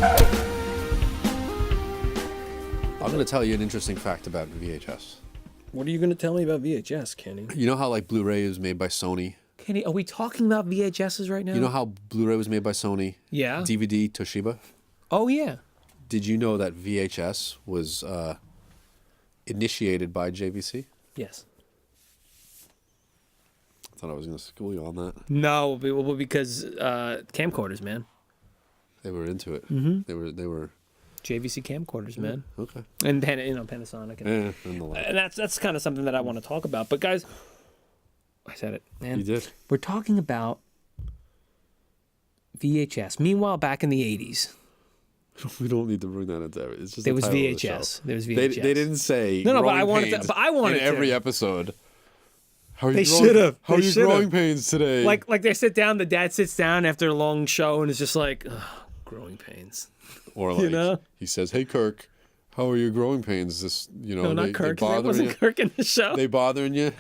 I'm going to tell you an interesting fact about VHS. What are you going to tell me about VHS, Kenny? You know how like Blu-ray is made by Sony? Kenny, are we talking about VHSs right now? You know how Blu-ray was made by Sony? Yeah. DVD, Toshiba? Oh, yeah. Did you know that VHS was initiated by JVC? Yes. I thought I was going to school you on that. No, because camcorders, man. They were into it. Mm-hmm. They were JVC camcorders, man. Okay. And Panasonic. And And the like. And that's kind of something that I want to talk about. But guys, I said it, man. You did. We're talking about VHS. Meanwhile, back in the 80s, We don't need to bring that into it. It's just there the was title of the VHS. show. There was VHS. They didn't say No, but growing I wanted pains to. But I wanted in every to. episode. How are They you growing- should have. How They are you should growing have. pains today? Like they sit down. The dad sits down after a long show and is just like, ugh, growing pains. or like know? he says, "Hey Kirk, how are your growing pains? No, not Kirk. That bothering wasn't you? Kirk in the show. They bothering you?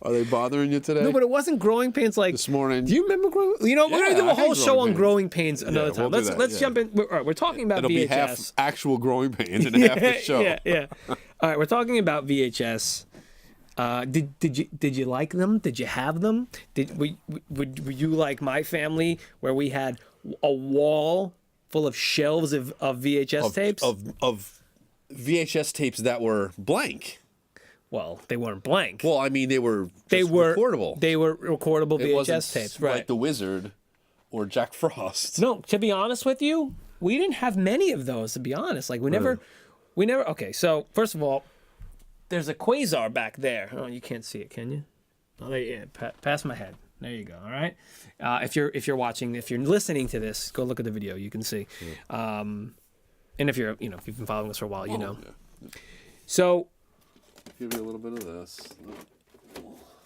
Are they bothering you today? No, but it wasn't growing pains like This morning. Do you remember growing? You know, we're Yeah, gonna do I a had whole show growing on growing pains another time. we'll do Let's that, jump in. All right, we're talking about It'll VHS. be half actual growing pains and half the show. Yeah. All right, we're talking about VHS. Did you like them? Did you have them? Were you like my family where we had a wall full of shelves of VHS tapes? Of VHS tapes that were blank. Well, they weren't blank. Well, I mean, they were recordable. They were recordable It wasn't VHS tapes, right? like The Wizard or Jack Frost. No, to be honest with you, we didn't have many of those. To be honest, like we never. Okay, so first of all, there's a quasar back there. Oh, you can't see it, can you? Oh, there, yeah, past my head. There you go. All right. If you're watching, if you're listening to this, go look at the video. You can see. And if if you've been following us for a while, you know. Yeah. So. Give you a little bit of this.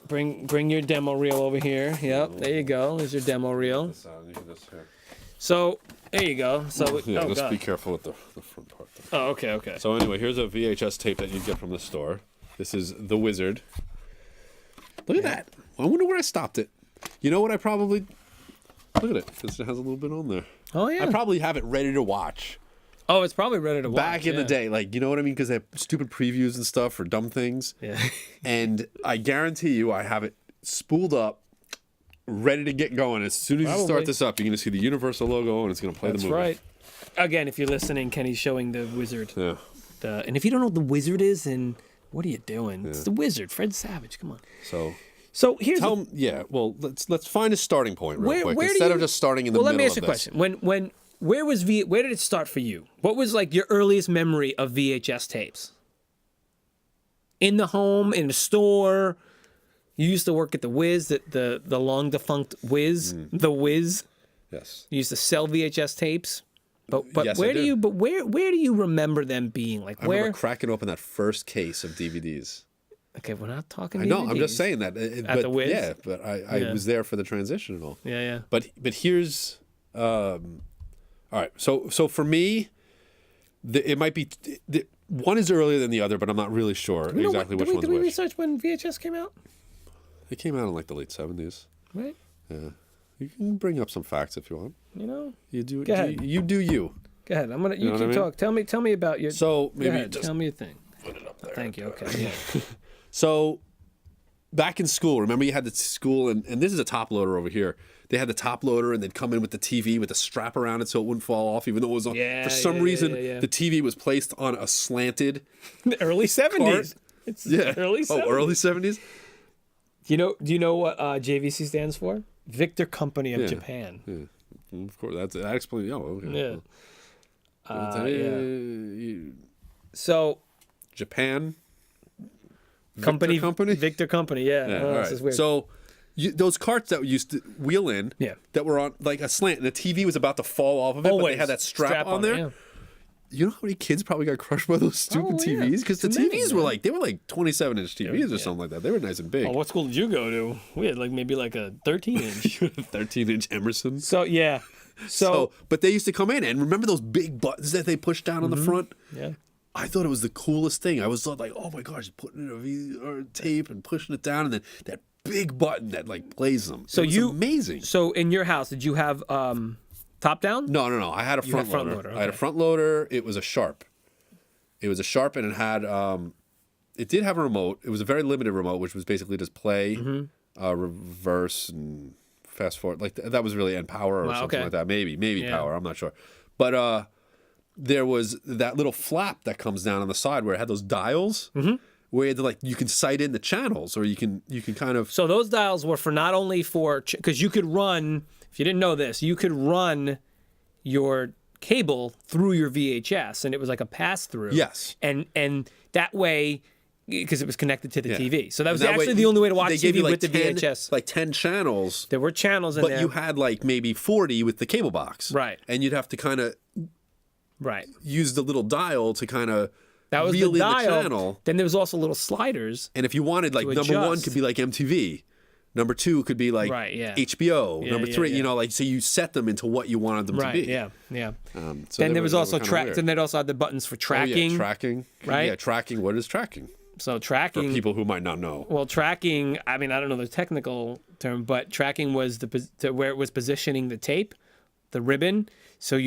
Bring your demo reel over here. Yep, there you go. There's your demo reel. You can just here. So there you go. So Yeah, just God. be careful with the front part. Oh, okay. So anyway, here's a VHS tape that you get from the store. This is The Wizard. Look at that. I wonder where I stopped it. You know what? I probably look at it. This has a little bit on there. Oh yeah. I probably have it ready to watch. Oh, it's probably ready to watch. Back in the day, like, you know what I mean? Because they have stupid previews and stuff for dumb things. Yeah. And I guarantee you, I have it spooled up, ready to get going. As soon as you start this up, you're going to see the Universal logo, and it's going to play the movie. That's right. Again, if you're listening, Kenny's showing The Wizard. Yeah. And if you don't know what The Wizard is, then what are you doing? Yeah. It's The Wizard, Fred Savage. Come on. So here's well, let's find a starting point real quick where instead of just starting in the middle of this. Well, let me ask you a question. Where did it start for you? What was like your earliest memory of VHS tapes? In the home, in the store. You used to work at the Wiz, the long defunct Wiz, the Wiz. Yes. You used to sell VHS tapes. But yes, where do you remember them being? Like I remember cracking open that first case of DVDs. Okay, we're not talking. I know. DVDs. I'm just saying that. At the Wiz. Yeah, but I was there for the transition and all. Yeah. But here's. All right, so for me, it might be one is earlier than the other, but I'm not really sure exactly which one's which. Did we research when VHS came out? It came out in like the late 70s. Right. Yeah, you can bring up some facts if you want. You know, you do. Go ahead. You do you. Go ahead. I'm gonna. You keep talk. Tell me about your. So maybe just tell me your thing. Put it up there. Thank you. Okay. Yeah. So back in school, remember you had the school, and this is a top loader over here. They had the top loader, and they'd come in with the TV with the strap around it so it wouldn't fall off, even though it was on. For some reason, the TV was placed on a slanted. The early 70s. It's early 70s. Oh, early 70s. Do you know what JVC stands for? Victor Company of Japan. Yeah. Of course, that explains. Oh, okay. Yeah. So. Japan. Company. Victor Company. Yeah. All right. This is weird. So. Those carts that we used to wheel in, that were on like a slant, and the TV was about to fall off of it, but they had that strap on there. Yeah. You know how many kids probably got crushed by those stupid TVs? Because the TVs were like 27-inch TVs or something like that. They were nice and big. Oh, what school did you go to? We had maybe a 13-inch. 13-inch Emerson. So yeah. So but they used to come in, and remember those big buttons that they pushed down on the front? Yeah. I thought it was the coolest thing. I was like, oh my gosh, putting in a tape and pushing it down, and then that big button that plays them. So it was amazing. So in your house, did you have top down? No. I had a front loader. I had a front loader. It was a Sharp. And it had it did have a remote. It was a very limited remote, which was basically just play, reverse, and fast forward. Like that was really, and power or something like that. Maybe power. I'm not sure. But there was that little flap that comes down on the side where it had those dials. Where you had to, you can sight in the channels, or you can kind of. So those dials were for not only for, because you could run, if you didn't know this, you could run your cable through your VHS, and it was like a pass through. Yes. And that way, because it was connected to the TV, so that was actually the only way to watch TV with the VHS. Like 10 channels. There were channels in there, but you had maybe 40 with the cable box. Right. And you'd have to kind of use the little dial to kind of. That was reel the dial. In the channel. Then there was also little sliders. And if you wanted, number one could be like MTV. Number two could be like HBO. Number three, so you set them into what you wanted them to be. Yeah. So then there was also then they also had the buttons for tracking. Oh, yeah, tracking. Right? Yeah, tracking. What is tracking? So tracking. For people who might not know. Well, tracking, I mean, I don't know the technical term, but tracking was where it was positioning the tape, the ribbon. So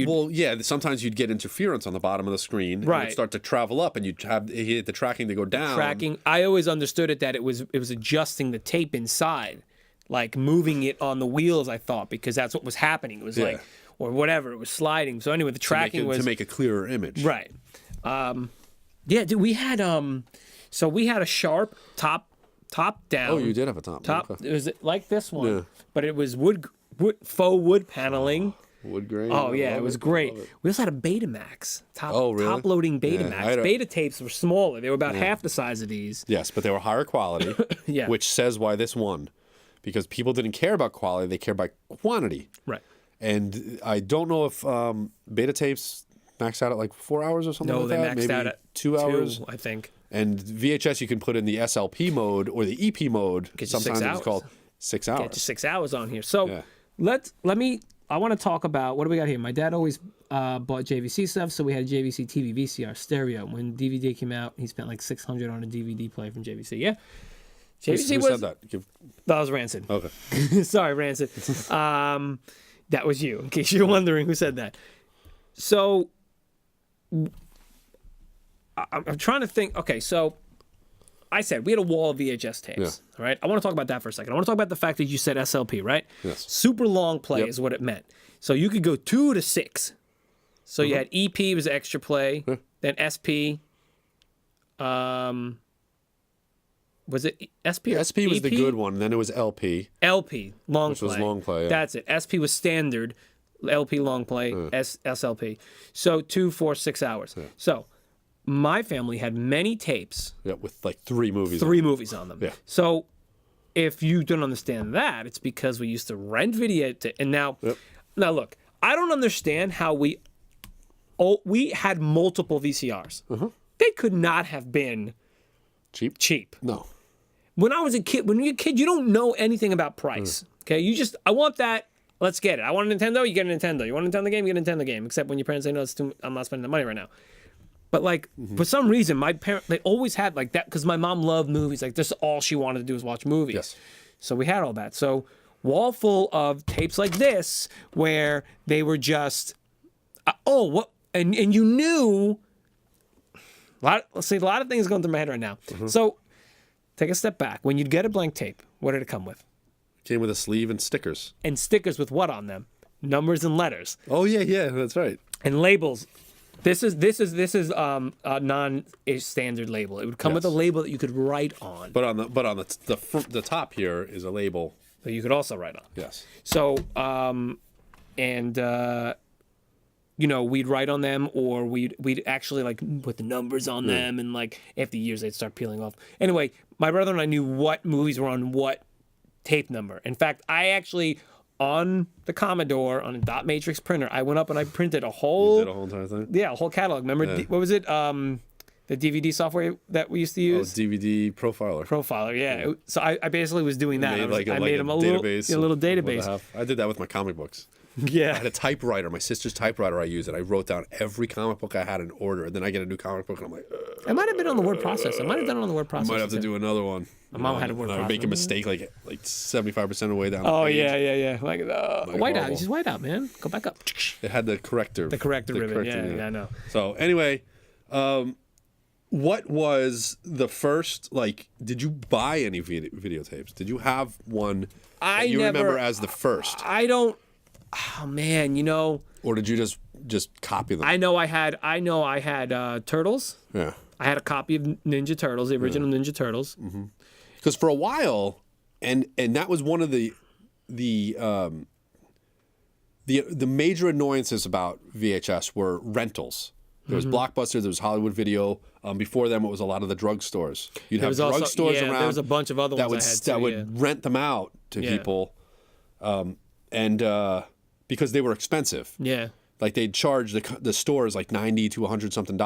sometimes you'd get interference on the bottom of the screen. Right. And it'd start to travel up, and you'd have the tracking to go down. Tracking. I always understood it that it was adjusting the tape inside, like moving it on the wheels. I thought, because that's what was happening. It was or whatever. It was sliding. So anyway, the tracking was to make a clearer image. Right. Dude, we had we had a Sharp top down. Oh, you did have a top. Okay. It was like this one, but it was faux wood paneling. Wood grain. Oh yeah, it was great. We also had a Betamax, top loading Betamax. Beta tapes were smaller; they were about half the size of these. Yes, but they were higher quality. Which says why this won, because people didn't care about quality; they cared about quantity. Right. And I don't know if beta tapes maxed out at 4 hours or something. No, like they that. maxed out at 2 hours, I think. And VHS, you can put in the SLP mode or the EP mode. Sometimes it's called 6 hours. Get you 6 hours on here. So I want to talk about, what do we got here? My dad always bought JVC stuff, so we had a JVC TV VCR stereo. When DVD came out, he spent $600 on a DVD player from JVC. Yeah, JVC who said that? That was Rancid. Okay, sorry, Rancid. That was you, in case you're wondering who said that. So I'm trying to think. Okay, so I said we had a wall of VHS tapes. All right, I want to talk about that for a second. I want to talk about the fact that you said SLP, right? Yes. Super long play is what it meant. So you could go 2 to 6. So you had EP was extra play, then SP. Was it SP? Or SP was EP? the good one. Then it was LP. LP long which play. was long play. Yeah. That's it. SP was standard. LP long play. SLP. So 2, 4, 6 hours. Yeah. So my family had many tapes. Yeah, with 3 movies. 3 movies on them. Yeah. So if you don't understand that, it's because we used to rent video. And now look, I don't understand how we had multiple VCRs. They could not have been cheap. No. When I was a kid, when you're a kid, you don't know anything about price. Okay, you just, I want that. Let's get it. I want a Nintendo. You get a Nintendo. You want a Nintendo game. You get a Nintendo game. Except when your parents say no, I'm not spending the money right now. But for some reason, my parents, they always had that, because my mom loved movies. This all she wanted to do was watch movies. Yes. So we had all that. So wall full of tapes like this, where they were just, and you knew. A lot of things going through my head right now. So take a step back. When you'd get a blank tape, what did it come with? Came with a sleeve and stickers. And stickers with what on them? Numbers and letters. Oh yeah, that's right. And labels. This is a non-standard label. It would come with a label that you could write on. But on the top here is a label that you could also write on. Yes. So we'd write on them, or we'd actually put the numbers on them, and after years they'd start peeling off. Anyway, my brother and I knew what movies were on what tape number. In fact, I actually, on the Commodore, on a dot matrix printer, I went up and I printed a whole... You did a whole entire thing? Yeah, a whole catalog. Remember, what was it? The DVD software that we used to use? Oh, DVD Profiler. Profiler, yeah. So I basically was doing that. I made I made them a database. little database. I did that with my comic books. I Yeah. had a typewriter, my sister's typewriter I used, and I wrote down every comic book I had in order. And then I get a new comic book, and I'm like, I might have been on the word processor. I might have done it on the word I processor. might have to do another one. My mom had a word and I make a processor. mistake like 75% of the way down. Oh the page. yeah. Like whiteout. horrible. It's just whiteout, man. Go back up. It had the corrector. The corrector ribbon. Yeah, I know. So anyway, what was the first, like, did you buy any videotapes? Did you have one that you remember as the first? I don't. Oh man, Or did you just copy them? I know I had Turtles. Yeah. I had a copy of Ninja Turtles, the original Ninja Turtles. Because for a while, and that was one of the major annoyances about VHS were rentals. There was Blockbuster, there was Hollywood Video. Before them, it was a lot of the drugstores. You'd have drugstores around. There was a bunch of other ones that would rent them out to people, and because they were expensive. Yeah. Like they'd charge the stores like $90 to $100 something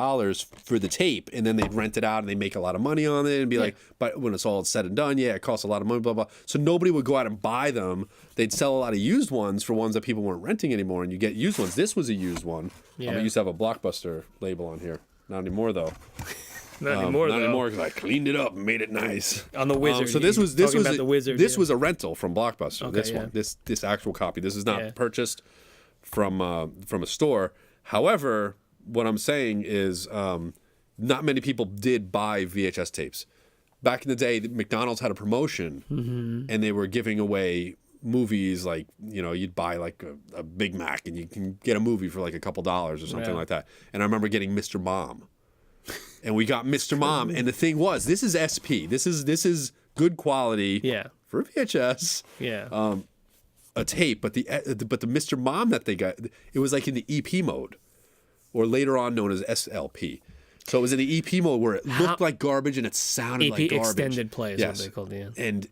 for the tape, and then they'd rent it out and they make a lot of money on it and be like, but when it's all said and done, it costs a lot of money, blah blah. So nobody would go out and buy them. They'd sell a lot of used ones for ones that people weren't renting anymore, and you get used ones. This was a used one. Yeah. I used to have a Blockbuster label on here. Not anymore though. Not anymore. Not anymore because I cleaned it up and made it nice. On the Wizard. So this was the Wizard. This was a rental from Blockbuster. Okay, this one, this actual copy. This is not purchased from a store. However, what I'm saying is not many people did buy VHS tapes. Back in the day, McDonald's had a promotion, and they were giving away movies like, you'd buy like a Big Mac, and you can get a movie for like a couple dollars or something like that. And I remember getting Mr. Mom. And we got Mr. Mom, and the thing was, this is SP. This is good quality for VHS. Yeah. A tape, but the Mr. Mom that they got, it was like in the EP mode, or later on known as SLP. So it was in the EP mode where it looked like garbage and it sounded like garbage. Extended play is what they called it. And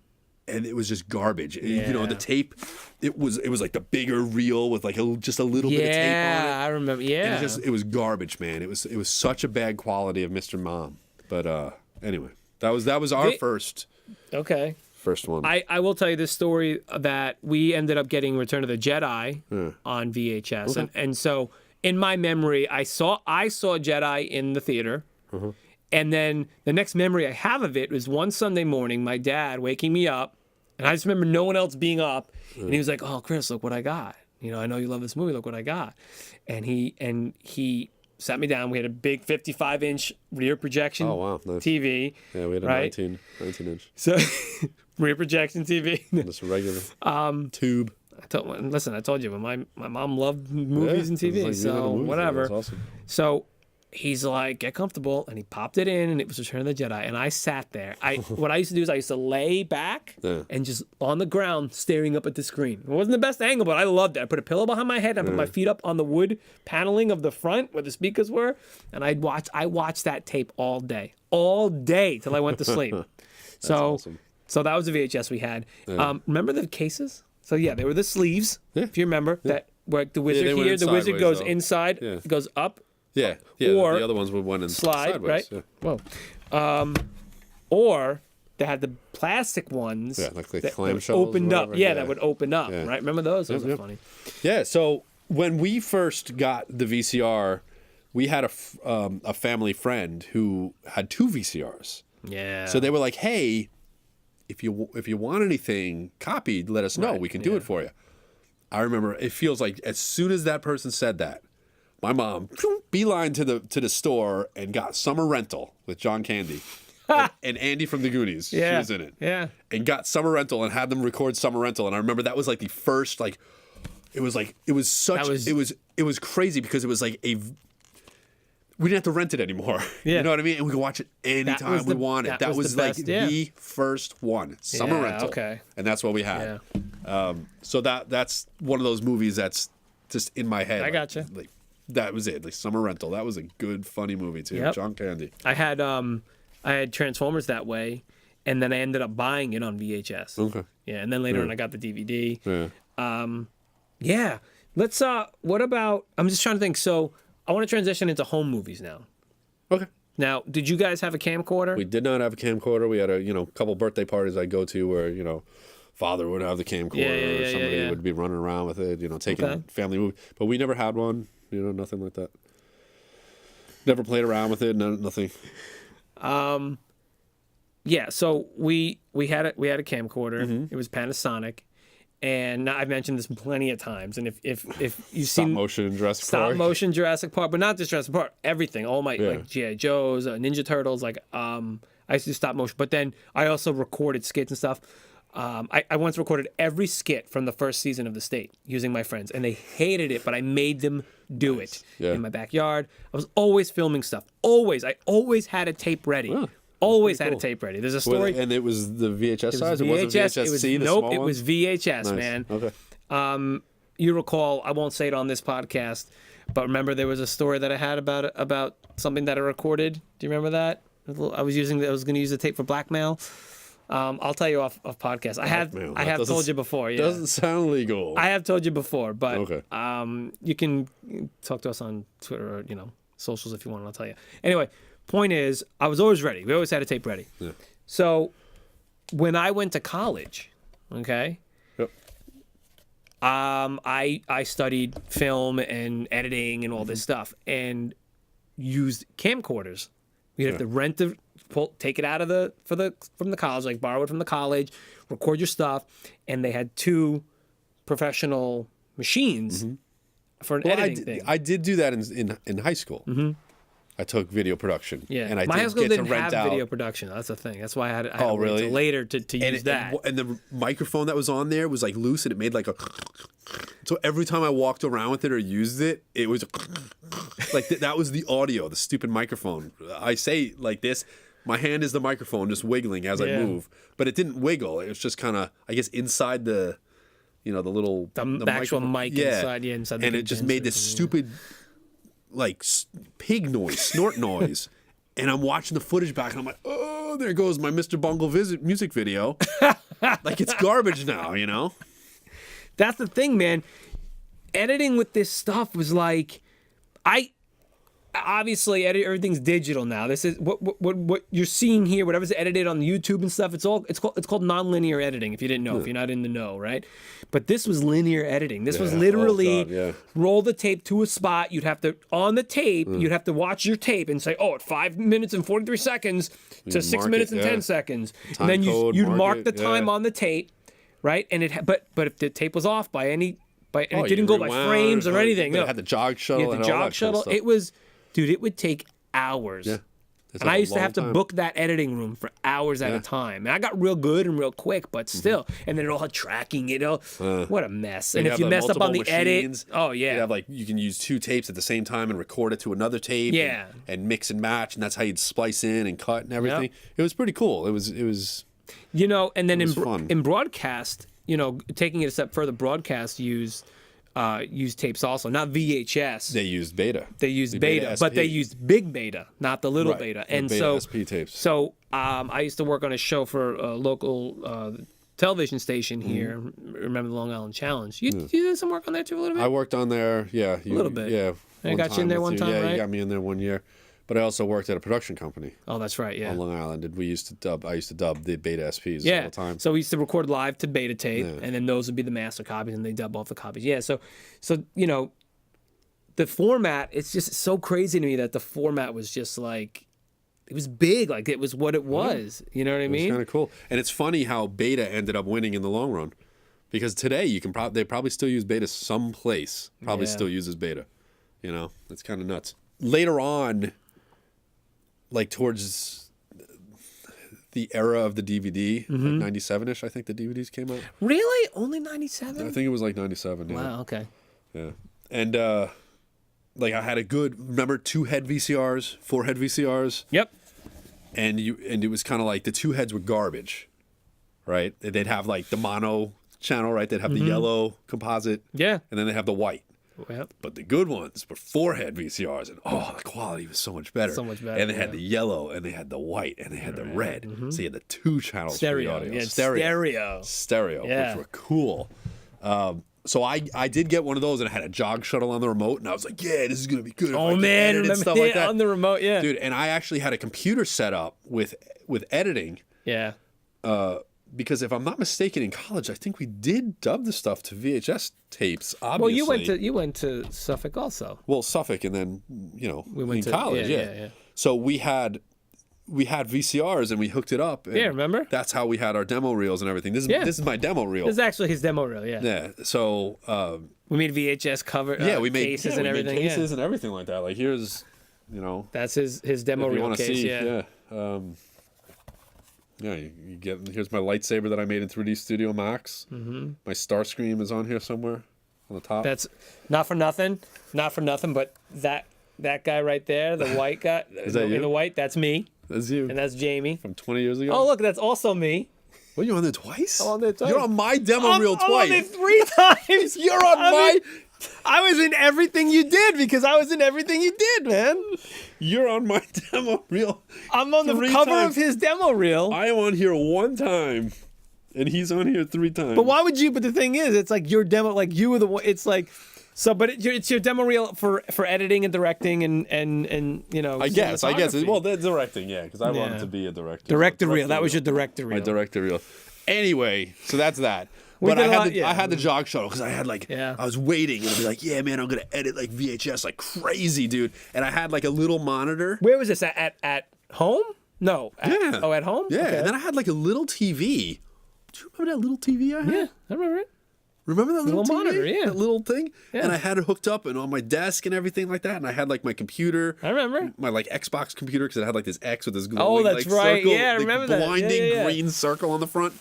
it was just garbage. The tape, it was like the bigger reel with like just a little bit of tape on it. Yeah, I remember. Yeah, and it was garbage, man. It was such a bad quality of Mr. Mom. But anyway, that was our first. Okay. First one. I will tell you this story that we ended up getting Return of the Jedi on VHS, and so in my memory, I saw Jedi in the theater, and then the next memory I have of it was one Sunday morning, my dad waking me up, and I just remember no one else being up, and he was like, "Oh, Chris, look what I got. I know you love this movie. Look what I got," and he sat me down. We had a big 55-inch rear projection TV. Yeah, we had a 19-inch. So. Rear projection TV. Just a regular tube. I told you, my mom loved movies and TV, so whatever. That's awesome. So he's like, get comfortable, and he popped it in, and it was Return of the Jedi, and I sat there. What I used to do is I used to lay back and just on the ground staring up at the screen. It wasn't the best angle, but I loved it. I put a pillow behind my head, and I put my feet up on the wood paneling of the front where the speakers were, and I watched that tape all day till I went to sleep. Awesome. So that was the VHS we had. Remember the cases? So yeah, they were the sleeves. If you remember that, where the wizard here, the wizard goes inside, goes up. Yeah. Or the other ones would went in slide, sideways. right? Whoa. Or they had the plastic ones. Yeah, like that clamshells. Opened up. Yeah, that would open up. Yeah. Right? Remember those? Those were funny. Yeah. So when we first got the VCR, we had a family friend who had 2 VCRs. Yeah. So they were like, "Hey, if you want anything copied, let us know. We can do it for you." I remember it feels like as soon as that person said that, my mom beeline to the store and got Summer Rental with John Candy and Andy from the Goonies. She was in it. Yeah. And got Summer Rental and had them record Summer Rental. And I remember that was like the first it was crazy because it was like we didn't have to rent it anymore. Yeah. You know what I mean? And we could watch it anytime we wanted. That was like the first one, Summer Rental. Okay. And that's what we had. Yeah. So that's one of those movies that's just in my head. I gotcha. Like, that was it. Like Summer Rental. That was a good, funny movie too. Yep. John Candy. I had Transformers that way, and then I ended up buying it on VHS. Okay. Yeah, and then later on I got the DVD. Yeah. Yeah. Let's what about, I'm just trying to think. So I want to transition into home movies now. Okay. Now, did you guys have a camcorder? We did not have a camcorder. We had a couple birthday parties I go to where father would have the camcorder, or somebody would be running around with it, taking family movies. But we never had one, nothing like that. Never played around with it, nothing. Yeah, so we had a camcorder. Mm-hmm. It was Panasonic. And I've mentioned this plenty of times. And if you've seen stop motion Jurassic Park, but not just Jurassic Park, everything, all my like G.I. Joes, Ninja Turtles, like I used to do stop motion. But then I also recorded skits and stuff. I once recorded every skit from the first season of The State using my friends, and they hated it, but I made them do it in my backyard. I was always filming stuff. I always had a tape ready. Huh. Always had a tape ready. There's a story. And it was the VHS size? It wasn't VHS-C, the small one? Nope, it was VHS, man. Okay. You recall, I won't say it on this podcast, but remember there was a story that I had about something that I recorded. Do you remember that? I was going to use the tape for blackmail. I'll tell you off podcast. I have told you before. Yeah. Doesn't sound legal. I have told you before, but you can talk to us on Twitter or socials if you want. I'll tell you. Anyway, point is, I was always ready. We always had a tape ready. Yeah. So when I went to college, okay, I studied film and editing and all this stuff and used camcorders. We'd have to rent take it out of from the college, like borrow it from the college, record your stuff, and they had 2 professional machines for an editing thing. I did do that in high school. Mm-hmm. I took video production. Yeah, and I my high school didn't have out video production. That's the thing. That's why I had to really? wait till later to use that. And the microphone that was on there was like loose, and it made like a. So every time I walked around with it or used it, it was like that was the audio, the stupid microphone. I say like this. My hand is the microphone, just wiggling as I move, but it didn't wiggle. It was just kind of, I guess, inside the, the little the actual mic inside. Yeah, inside. And it just made this stupid, like pig noise, snort noise. And I'm watching the footage back, and I'm like, oh, there goes my Mr. Bungle music video. Like it's garbage now, That's the thing, man. Editing with this stuff was like, obviously everything's digital now. This is what you're seeing here. Whatever's edited on YouTube and stuff. It's called nonlinear editing. If you didn't know, if you're not in the know, right? But this was linear editing. This was literally roll the tape to a spot. You'd have to on the tape. You'd have to watch your tape and say, at 5 minutes and 43 seconds to 6 minutes and 10 seconds, and then you'd mark the time on the tape, right? And but if the tape was off by any. And it didn't go by frames or anything. It had the jog shuttle. The jog shuttle. It was. Dude, it would take hours. Yeah. And I used to have to book that editing room for hours at a time. And I got real good and real quick, but still. And then it all had tracking, what a mess. And if you messed up on the edit, you can use 2 tapes at the same time and record it to another tape. Yeah. And mix and match, and that's how you'd splice in and cut and everything. Yep. It was pretty cool. It was and then in broadcast, taking it a step further, broadcast used tapes also, not VHS. They used beta. They used beta, but they used big beta, not the little beta. And beta SP tapes. So I used to work on a show for a local television station here. Remember the Long Island Challenge? You did some work on that too a little bit? I worked on there, a little bit. Yeah. I got you in there one time, right? Yeah, you got me in there 1 year. But I also worked at a production company. Oh, that's right, yeah. On Long Island. I used to dub the beta SPs all the time. So we used to record live to beta tape, and then those would be the master copies, and they dub off the copies. Yeah, so the format, it's just so crazy to me that the format was just like, it was big, like it was what it was. You know what I mean? It's kind of cool. And it's funny how beta ended up winning in the long run. Because today, they probably still use beta someplace. Probably still uses beta. It's kind of nuts. Later on, like towards the era of the DVD, like 97-ish, I think the DVDs came out. Really? Only 97? I think it was like 97. Yeah. Wow, okay. Yeah. And like I had remember 2 head VCRs, 4 head VCRs? Yep. And it was kind of like the 2 heads were garbage, right? They'd have like the mono channel, right? They'd have the yellow composite. Yeah. And then they have the white. Yep. But the good ones were 4-head VCRs, and the quality was so much better. So much better. And they had the yellow, and they had the white, and they had the red. So you had the 2 channels stereo. for the audio. Stereo, which were cool. So I did get one of those, and I had a jog shuttle on the remote, and I was like, yeah, this is gonna be good. Oh man, remember stuff like that on the remote, yeah, dude. And I actually had a computer set up with editing. Yeah. because if I'm not mistaken, in college, I think we did dub the stuff to VHS tapes. Obviously. Well, you went to Suffolk also. Well, Suffolk, and then we went in college. Yeah. So we had VCRs and we hooked it up. And remember? That's how we had our demo reels and everything. This is my demo reel. This is actually his demo reel. Yeah. Yeah. So we made VHS cover. we made cases and everything. Made cases and everything like that. Like here's, That's his demo reel case. See, yeah. You get. Here's my lightsaber that I made in 3D Studio Max. Mm-hmm. My Starscream is on here somewhere on the top. That's not for nothing. But that guy right there, the white guy, is that you? In the white, that's me. That's you. And that's Jamie. From 20 years ago? Oh, look, that's also me. What, you on there twice? I'm on there twice. You're on my demo reel twice. I'm on there 3 times. You're on I was in everything you did because I was in everything you did, man. You're on my demo reel. I'm on the cover of his demo reel. I am on here 1 time, and he's on here 3 times. But why would you? But the thing is, it's like your demo, like you were the one. It's like, so, but it's your demo reel for editing and directing and I guess. Well, the directing, because I wanted to be a director. Director reel. That was your director reel. My director reel. Anyway, so that's that. But I had the jog shuttle because I had I was waiting and I'd be like, yeah, man, I'm gonna edit like VHS like crazy, dude. And I had like a little monitor. Where was this at home? No. At home? Yeah. Okay. And then I had like a little TV. Do you remember that little TV I had? Yeah, I remember it. Remember that little TV? monitor? Yeah. That little thing? Yeah. And I had it hooked up and on my desk and everything like that. And I had like my computer. I remember. My like Xbox computer because it had like this X with this glowing that's right. circle. Yeah, I remember that. Blinding green circle on the front.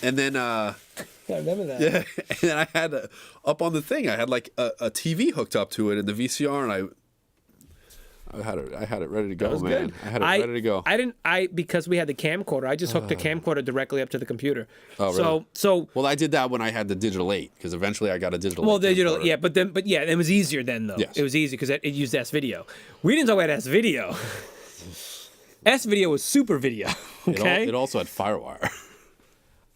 And then I remember that. Yeah, and then I had up on the thing. I had like a TV hooked up to it in the VCR, and I had it ready to go, man. Good. I had it ready to go. Because we had the camcorder. I just hooked the camcorder directly up to the computer. Oh, really? So well, I did that when I had the digital 8 because eventually I got a digital. Well, 8 digital, camcorder. but it was easier then though. Yes. It was easy because it used S video. We didn't talk about S video. S video was super video. Okay. It also had FireWire.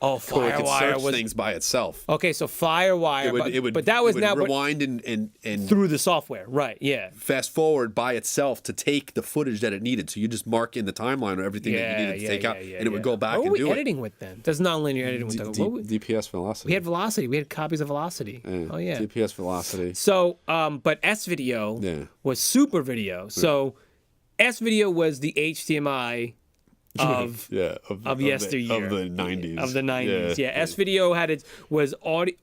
Oh, So it could FireWire search was things by itself. okay. So FireWire, but that was now rewind and through the software, right? Yeah. fast forward by itself to take the footage that it needed. So you just mark in the timeline or everything that you needed to take out, and it would go back and do it. What were we editing with then? There's non-linear editing with DPS Velocity. We had Velocity. We had copies of Velocity. Oh yeah. DPS Velocity. So, but S video was super video. So, S video was the HDMI of yesteryear of the 90s. Of the 90s. Yeah. S video was audio.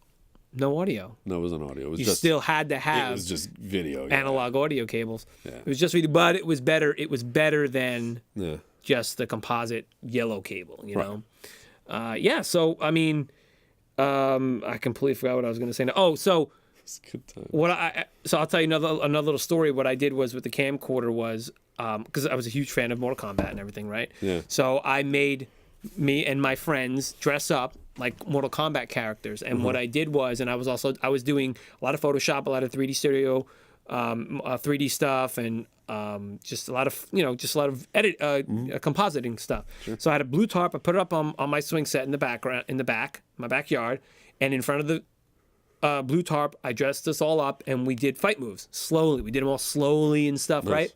No audio. No, it wasn't audio. It was You just still had to have it was just video. analog audio cables. Yeah. It was just video, but it was better. It was better than Yeah. just the composite yellow cable, you know? So, I mean, I completely forgot what I was going to say now. Oh, so It's a good time. I'll tell you another little story. What I did was with the camcorder was, because I was a huge fan of Mortal Kombat and everything, right? Yeah. So I made me and my friends dress up like Mortal Kombat characters, and what I did was, and I was doing a lot of Photoshop, a lot of 3D studio, 3D stuff, and just a lot of compositing stuff. Sure. So I had a blue tarp. I put it up on my swing set in my backyard, and in front of the blue tarp, I dressed us all up, and we did fight moves slowly. We did them all slowly and stuff, Nice. right?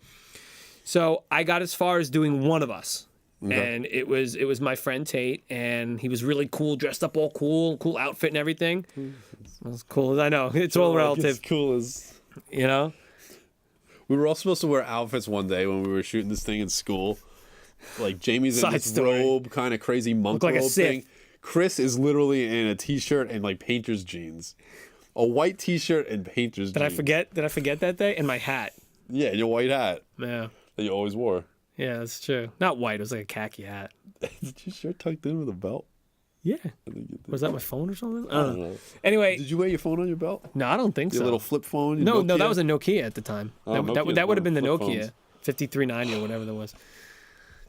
So I got as far as doing one of us. And it was my friend Tate, and he was really cool, dressed up all cool outfit and everything. As cool as I know, it's all relative. As cool as you know. We were all supposed to wear outfits one day when we were shooting this thing in school. Like Jamie's in this robe, kind of crazy monk like a robe Sith. thing. Chris is literally in a t-shirt and like painter's jeans, a white t-shirt and painter's jeans. Did I forget that day? And my hat. Yeah, your white hat. Yeah. That you always wore. Yeah, that's true. Not white. It was like a khaki hat. Did your shirt tucked in with a belt? Yeah. I think you did. Was that my phone or something? I don't know. Anyway. Did you wear your phone on your belt? No, I don't think Your so. little flip phone? No, that was a Nokia at the time. Nokia's That would have been the flip Nokia. phones. 5390 or whatever that was.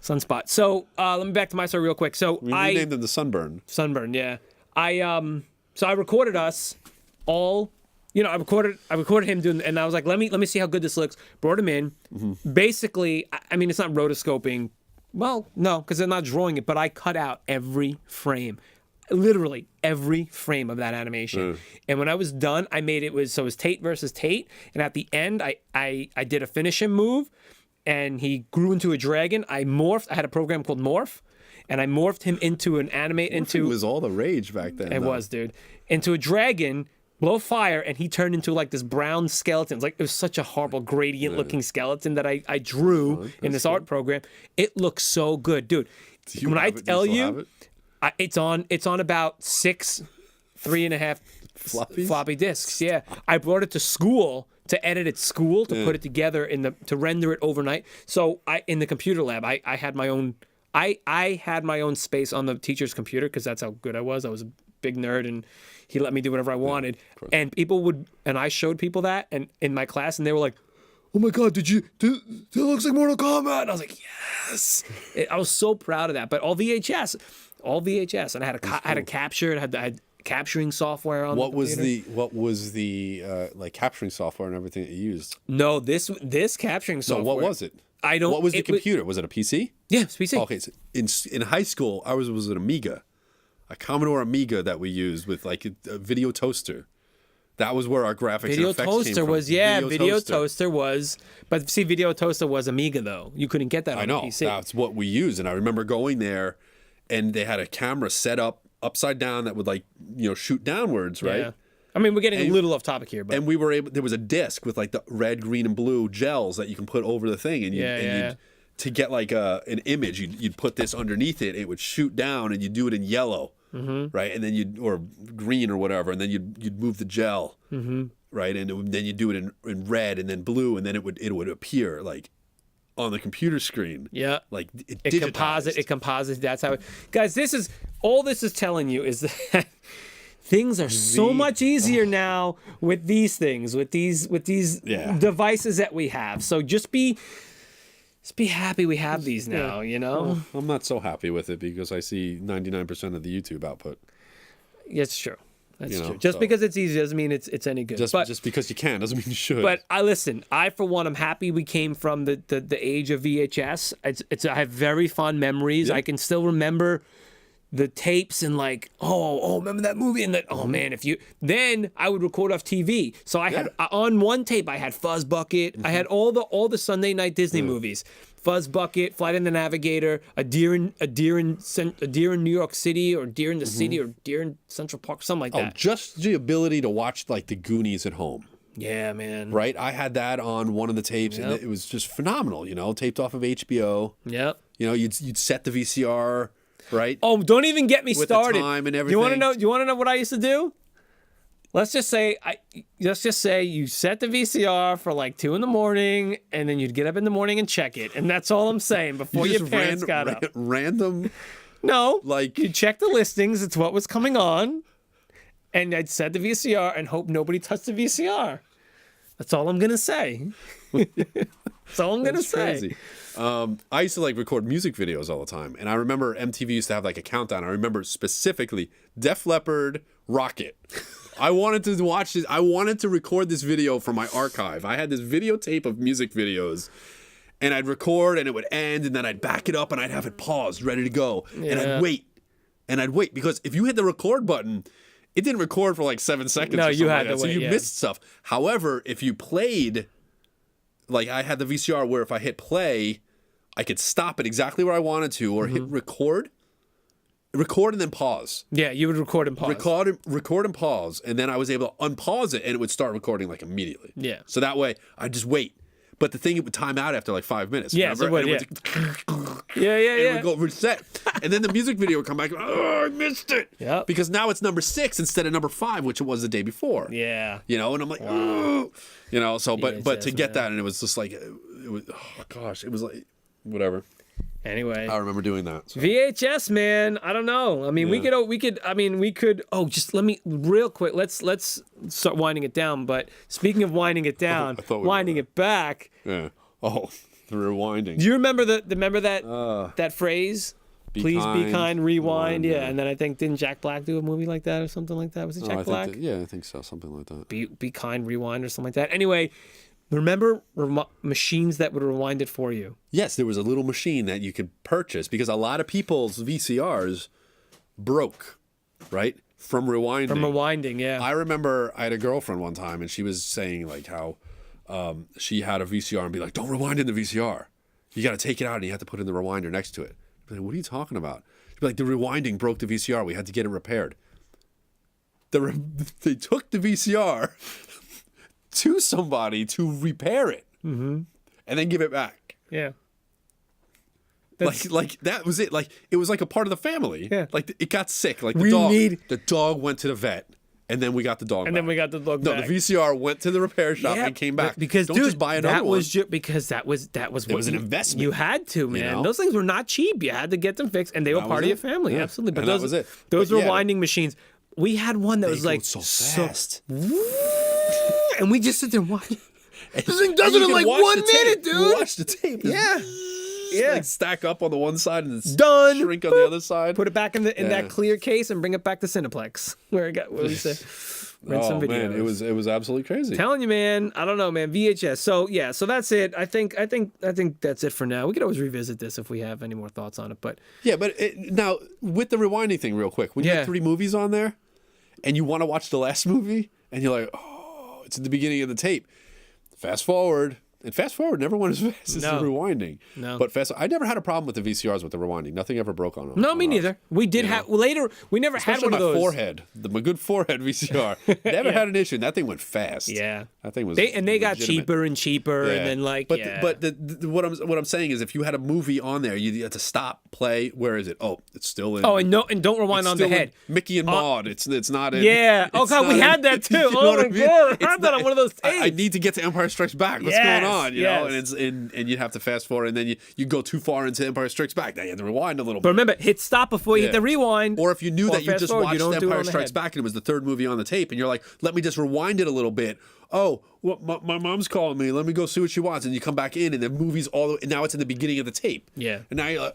Sunspot. So let me back to my story real quick. So We renamed them the Sunburn. Sunburn, yeah. So I recorded us all. You know, I recorded him doing, and I was like, let me see how good this looks. Brought him in. Basically, I mean, it's not rotoscoping. Well, no, because they're not drawing it, but I cut out every frame, literally every frame of that animation. And when I was done, I made it was Tate versus Tate, and at the end, I did a finish him move, and he grew into a dragon. I morphed. I had a program called Morph. and I morphed him into an It was all the rage back then. It was, dude. Into a dragon, blow fire, and he turned into like this brown skeleton. It's like it was such a horrible gradient-looking skeleton that I drew in this art program. It looks so good, dude. When I tell you, it's on about 6 3.5 floppy disks. Yeah, I brought it to school to edit at school to put it together to render it overnight. So in the computer lab, I had my own. I had my own space on the teacher's computer because that's how good I was. I was a big nerd, and he let me do whatever I wanted. And I showed people that, and in my class, and they were like, "Oh my God, that looks like Mortal Kombat." And I was like, "Yes!" I was so proud of that. But all VHS, and I had a capture. I had capturing software on. What was the like capturing software and everything that you used? No, this capturing software. So what was it? I don't. What was the computer? Was it a PC? Yeah, it's PC. Okay, so in high school, ours was an Amiga, a Commodore Amiga that we used with like a video toaster. That was where our graphics Video and effects toaster came from. was Video toaster was, but see, Video toaster was Amiga though. You couldn't get that on PC. That's what we used, and I remember going there, and they had a camera set up upside down that would shoot downwards, right? Yeah. I mean, we're getting a little off topic here, but and we were able. There was a disc with like the red, green, and blue gels that you can put over the thing, and you'd to get like an image, you'd put this underneath it. It would shoot down, and you'd do it in yellow, right? And then or green or whatever, and then you'd move the gel, right? And then you'd do it in red, and then blue, and then it would appear like on the computer screen. Yeah, like it composites. That's how guys. This is telling you is that. Things are so much easier now with these things, with these devices that we have. So just be happy we have these now, you know? Well, I'm not so happy with it because I see 99% of the YouTube output. Yeah, it's true. That's true. Just because it's easy doesn't mean it's any good. Just because you can doesn't mean you should. But I for one, I'm happy we came from the age of VHS. I have very fond memories. I can still remember the tapes and like, remember that movie? And that, man, then I would record off TV. So I had, on one tape, I had Fuzz Bucket. I had all the Sunday night Disney movies. Fuzz Bucket, Flight of the Navigator, a deer in New York City, or Deer in the City, or Deer in Central Park, something like that. Just the ability to watch like the Goonies at home. Yeah, man. Right? I had that on one of the tapes, and it was just phenomenal, taped off of HBO. Yep. You'd set the VCR. Right. Oh, don't even get me started. The time and everything. You want to know what I used to do? Let's just say you set the VCR for like 2 a.m, and then you'd get up in the morning and check it, and that's all I'm saying before your parents got up. Random. No, like you check the listings. It's what was coming on, and I'd set the VCR and hope nobody touched the VCR. That's all I'm gonna say. That's all I'm gonna say. Crazy. I used to like record music videos all the time, and I remember MTV used to have like a countdown. I remember specifically Def Leppard, Rocket. I wanted to watch this. I wanted to record this video from my archive. I had this videotape of music videos, and I'd record, and it would end, and then I'd back it up, and I'd have it paused, ready to go, and I'd wait, because if you hit the record button, it didn't record for like 7 seconds. No, or you had like to that, wait. So you missed stuff. However, if you played, like I had the VCR where if I hit play, I could stop it exactly where I wanted to, or hit record and then pause. Yeah, you would record and pause. Record and pause, and then I was able to unpause it, and it would start recording like immediately. Yeah. So that way, I'd just wait. But the thing, it would time out after like 5 minutes. Yeah, remember? it would, and it would go reset. And then the music video would come back, I missed it. Yeah. Because now it's number 6 instead of number 5, which it was the day before. Yeah. And I'm like, so, but to get that, and it was just like, it was like, whatever. Anyway, I remember doing that. So. VHS, man. I don't know. I mean, we could. Oh, just let me real quick. Let's start winding it down. But speaking of winding it down, winding it back. Yeah. Oh, the rewinding. Do you remember that phrase? Please be kind, rewind. Yeah. And then I think didn't Jack Black do a movie like that or something like that? Was it Jack Black? I think so. Something like that. Be kind, rewind, or something like that. Anyway. Remember machines that would rewind it for you? Yes, there was a little machine that you could purchase because a lot of people's VCRs broke, right? From rewinding. From rewinding, yeah. I remember I had a girlfriend one time, and she was saying like how she had a VCR and be like, don't rewind in the VCR. You got to take it out and you have to put in the rewinder next to it. I'm like, what are you talking about? Like the rewinding broke the VCR. We had to get it repaired. They took the VCR to somebody to repair it, and then give it back. Yeah. Like that was it. Like it was like a part of the family. Yeah. Like it got sick. Like the dog went to the vet, and then we got the dog. And then we got the dog. No, back. the VCR went to the repair shop and came back. Because don't just buy another one. Because that was it was an investment. You had to, man. You know? Those things were not cheap. You had to get them fixed, and they were part of your family. Yeah. Absolutely. But and those that was it. Those rewinding machines. We had one that was like so fast, and we just sit there and watch. This thing does it in like 1 minute, dude. You watch the tape. Yeah. Yeah. Like stack up on the one side and it's done. Shrink on the other side. Put it back in that clear case and bring it back to Cineplex where we said rent some videos. Man, it was absolutely crazy. Telling you, man. I don't know, man. VHS. So yeah, so that's it. I think that's it for now. We could always revisit this if we have any more thoughts on it. But yeah, but now with the rewinding thing, real quick, when you have 3 movies on there, and you want to watch the last movie, and you're like, oh, it's at the beginning of the tape. Fast forward. And fast forward never went as fast as the rewinding. No. But I never had a problem with the VCRs with the rewinding. Nothing ever broke on them. No, me neither. We did have later. We never had one of those. Forehead, my good forehead VCR. Never had an issue. And that thing went fast. Yeah, that thing was. They got legitimate. cheaper and cheaper, and then like. But what I'm saying is, if you had a movie on there, you had to stop, play. Where is it? Oh, it's still in. Oh, and don't rewind on the head. Mickey and Maude. It's not in. Yeah. Oh God, we had that too. Oh my God, I had that on one of those tapes. I need to get to Empire Strikes Back. What's going on? You know, and you'd have to fast forward, and then you go too far into Empire Strikes Back. Now you have to rewind a little bit. But remember, hit stop before you hit the rewind. Or if you knew that you just watched Empire Strikes Back and it was the 3rd movie on the tape, and you're like, let me just rewind it a little bit. Oh, well, my mom's calling me. Let me go see what she wants. And you come back in, and the movie's and now it's in the beginning of the tape. Yeah. And now you're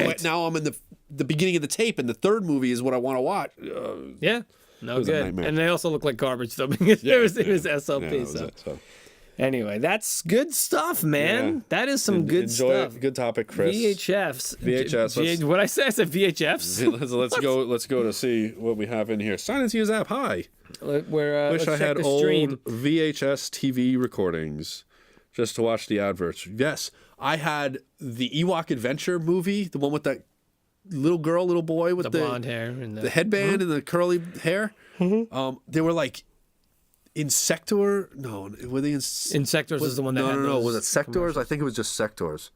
like, now I'm in the beginning of the tape, and the 3rd movie is what I want to watch. Yeah. No good. And they also look like garbage, though, because it was SLP. So. Anyway, that's good stuff, man. Yeah. That is some good stuff. Good topic, Chris. VHS. What I said? I said VHFs. Let's go to see what we have in here. Sign into your app. Hi. Wish I had old VHS TV recordings just to watch the adverts. Yes, I had the Ewok Adventure movie, the one with that little boy with the blonde hair and the headband and the curly hair. They were like. Insector? No, were they Insectors is the one that had No. Was it Sectors? I think it was just Sectors.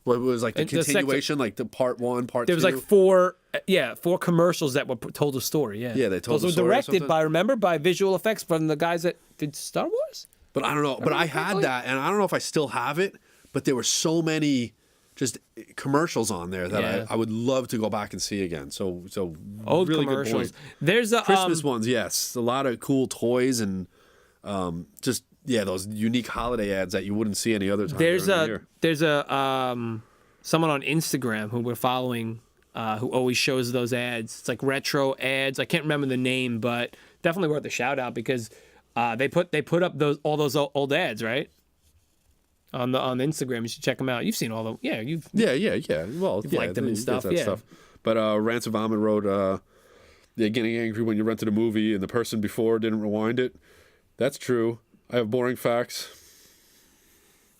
Well, it was like the continuation, like the part 1, part 2. There was like 4 commercials that were told a story. Yeah, they told. Those were directed by visual effects from the guys that did Star Wars. But I don't know. But I had that, and I don't know if I still have it. But there were so many just commercials on there that I would love to go back and see again. So old really commercials. Good point. There's a Christmas ones, yes, a lot of cool toys and. Those unique holiday ads that you wouldn't see any other time. There's someone on Instagram who we're following who always shows those ads. It's like retro ads. I can't remember the name, but definitely worth a shout out because they put up all those old ads, right? On Instagram, you should check them out. You've seen all them, yeah. Well, you've liked them and stuff, stuff. But Rants of Vomit wrote, getting angry when you rented a movie and the person before didn't rewind it. That's true. I have boring facts.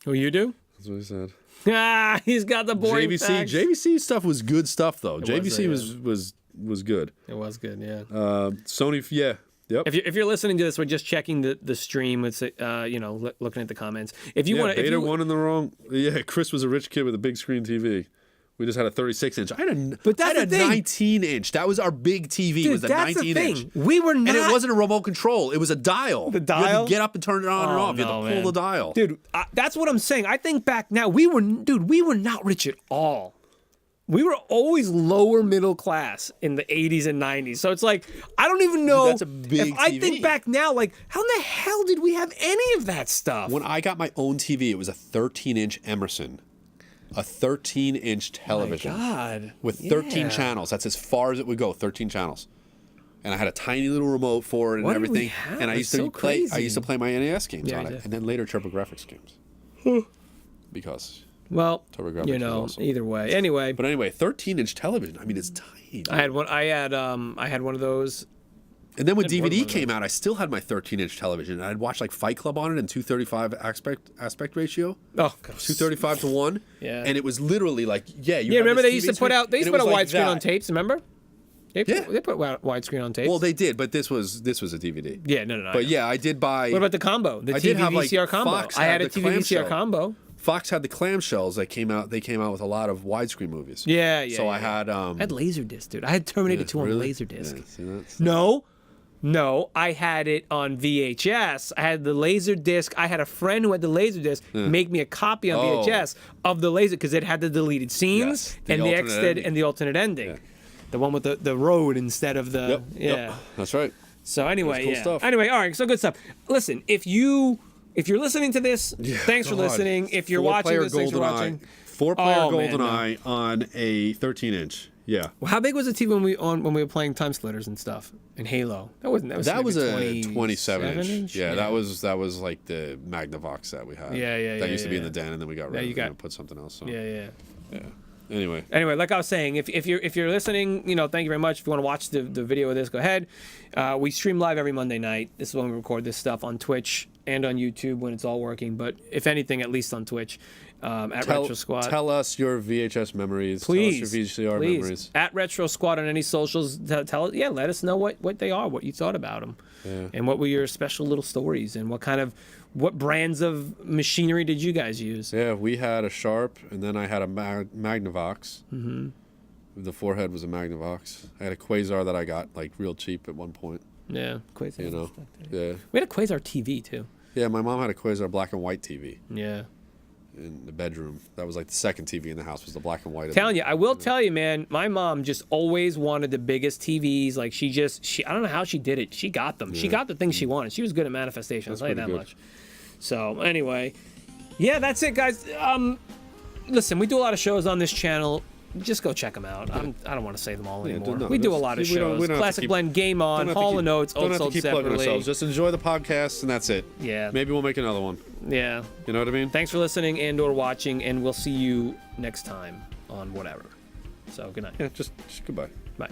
Oh, you do? That's what he said. He's got the boring facts. JVC stuff was good stuff though. JVC was good. It was good, yeah. Sony, Yep. If you're listening to this, we're just checking the stream. It's looking at the comments. If you want, Beta one in the wrong. Yeah, Chris was a rich kid with a big screen TV. We just had a 36-inch. I had a 19-inch. That was our big TV. Dude, was a 19-inch. We were not. And it wasn't a remote control. It was a dial. The dial? You had to get up and turn it on and off. You had to pull the dial. Dude, that's what I'm saying. I think back now, we were not rich at all. We were always lower middle class in the 80s and 90s. So it's like, I don't even know. That's a big TV. I think back now, like, how in the hell did we have any of that stuff? When I got my own TV, it was a 13-inch Emerson. A 13-inch television. Oh my God. With 13 channels. That's as far as it would go, 13 channels. And I had a tiny little remote for it and everything. And I used to play my NES games on it. And then later TurboGrafx games. Because TurboGrafx either way. Anyway. But anyway, 13-inch television. I mean, it's tiny. I had one of those And then when DVD came out, I still had my 13-inch television. And I'd watch like Fight Club on it in 235 aspect ratio. Oh, God. 235 to 1. Yeah. And it was literally like, yeah. Yeah, remember they used to put out like widescreen on tapes, remember? They put widescreen on tapes. Well, they did, but this was a DVD. Yeah, no. But yeah, I did buy. What about the combo? The TV VCR combo. Fox I had a the TV VCR combo. Fox had the clamshells that came out. They came out with a lot of widescreen movies. Yeah. So I had. I had Laserdisc, dude. I had Terminator 2 on Laserdisc. Yeah, see, that's... No, I had it on VHS. I had the Laserdisc. I had a friend who had the Laserdisc make me a copy on VHS of the laser because it had the deleted scenes and the extended and the alternate ending. Yeah. The one with the road instead of the Yep. That's right. So anyway, cool stuff. Anyway, all right, so good stuff. Listen, if you're listening to this, thanks for listening. If you're watching this, thanks for watching. 4-player GoldenEye on a 13-inch. Yeah. Well, how big was the TV when we were playing Time Splitters and stuff and Halo? That was a 27-inch. Yeah, yeah, that was like the Magnavox that we had. Yeah. That used to be in the den, and then we got rid of it and put something else on. Yeah. Anyway, like I was saying, if you're listening, thank you very much. If you want to watch the video of this, go ahead. We stream live every Monday night. This is when we record this stuff on Twitch and on YouTube when it's all working. But if anything, at least on Twitch at Retro Squad. Tell us your VHS memories. Please. Tell us your VCR memories. At Retro Squad on any socials. Tell us. Yeah, let us know what they are, what you thought about them, and what were your special little stories, and what brands of machinery did you guys use? Yeah, we had a Sharp, and then I had a Magnavox. Mm-hmm. The forehead was a Magnavox. I had a Quasar that I got like real cheap at one point. Yeah, Quasar. Yeah. We had a Quasar TV too. Yeah, my mom had a Quasar black and white TV. Yeah. In the bedroom. That was like the second TV in the house was the black and white. I will tell you, man, my mom just always wanted the biggest TVs. Like she I don't know how she did it. She got them. Yeah. She got the things she wanted. She was good at manifestation. I'll tell you that much. So anyway, yeah, that's it, guys. Listen, we do a lot of shows on this channel. Just go check them out. I don't want to say them all anymore. We do a lot of shows. We don't Classic Blend, Game On, Hall & Notes, Old Sold Separately. Just enjoy the podcast, and that's it. Yeah. Maybe we'll make another one. Yeah. You know what I mean? Thanks for listening and/or watching, and we'll see you next time on whatever. So good night. Yeah, just goodbye. Bye.